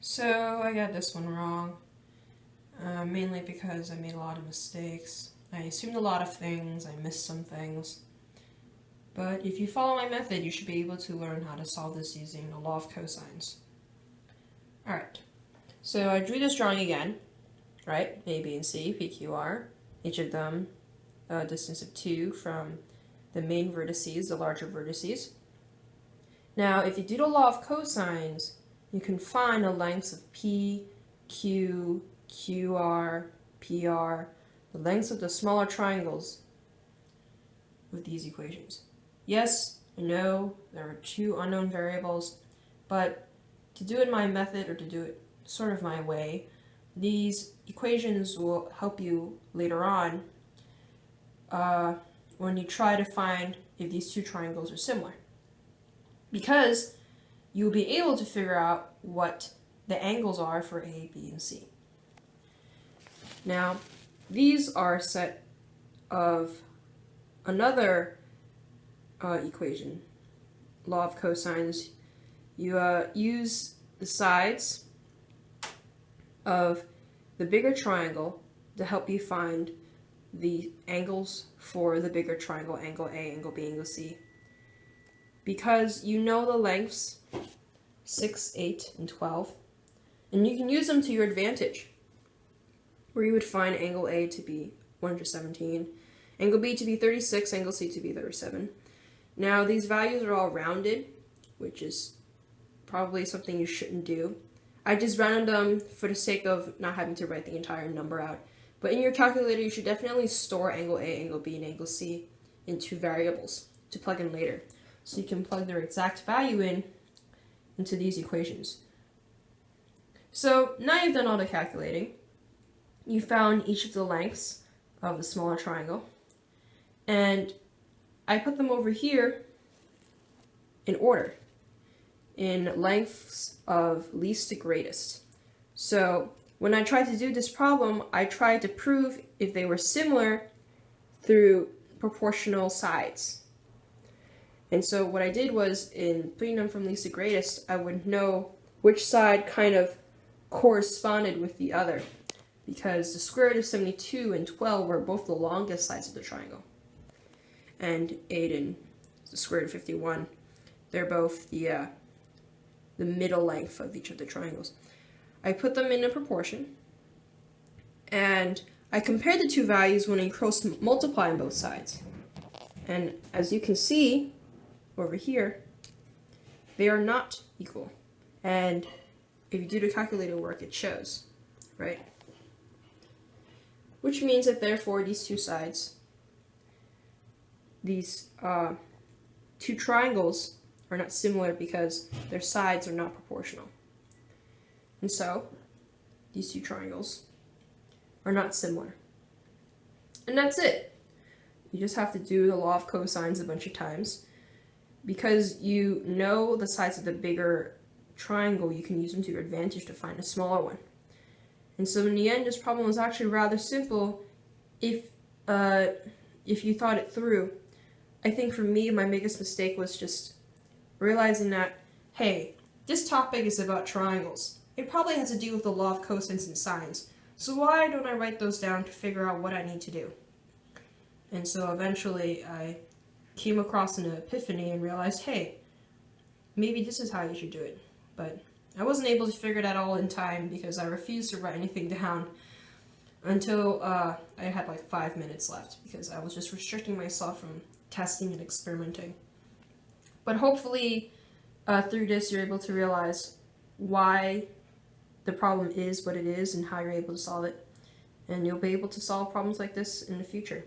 So I got this one wrong, mainly because I made a lot of mistakes. I assumed a lot of things, I missed some things. But if you follow my method, you should be able to learn how to solve this using the law of cosines. Alright, so I drew this drawing again, right? A, B, and C, P, Q, R. Each of them a distance of 2 from the main vertices, the larger vertices. Now, if you do the law of cosines, you can find the lengths of P, Q, QR, PR, the lengths of the smaller triangles with these equations. Yes, I know there are 2 unknown variables, but to do it my method, or to do it sort of my way, these equations will help you later on when you try to find if these 2 triangles are similar. Because you'll be able to figure out what the angles are for A, B, and C. Now, these are a set of another equation, law of cosines. You use the sides of the bigger triangle to help you find the angles for the bigger triangle, angle A, angle B, angle C. Because you know the lengths 6, 8, and 12, and you can use them to your advantage, where you would find angle A to be 117, angle B to be 36, angle C to be 37. Now these values are all rounded, which is probably something you shouldn't do. I just rounded them for the sake of not having to write the entire number out. But in your calculator, you should definitely store angle A, angle B, and angle C in 2 variables to plug in later. So you can plug their exact value into these equations. So now you've done all the calculating. You found each of the lengths of the smaller triangle. And I put them over here in order, in lengths of least to greatest. So when I tried to do this problem, I tried to prove if they were similar through proportional sides. And so what I did was, in putting them from least to greatest, I would know which side kind of corresponded with the other, because the square root of 72 and 12 are both the longest sides of the triangle. And 8 and the square root of 51, they're both the middle length of each of the triangles. I put them in a proportion, and I compared the 2 values when I cross multiply on both sides. And as you can see over here, they are not equal. And if you do the calculator work, it shows, right? Which means that therefore these 2 sides, these 2 triangles are not similar because their sides are not proportional. And so these 2 triangles are not similar. And that's it. You just have to do the law of cosines a bunch of times. Because you know the sides of the bigger triangle, you can use them to your advantage to find a smaller one. And so in the end, this problem was actually rather simple if you thought it through. I think for me, my biggest mistake was just realizing that, hey, this topic is about triangles. It probably has to do with the law of cosines and sines. So why don't I write those down to figure out what I need to do? And so eventually I came across an epiphany and realized, hey, maybe this is how you should do it. But I wasn't able to figure that all in time because I refused to write anything down until I had like 5 minutes left, because I was just restricting myself from testing and experimenting. But hopefully through this you're able to realize why the problem is what it is and how you're able to solve it. And you'll be able to solve problems like this in the future.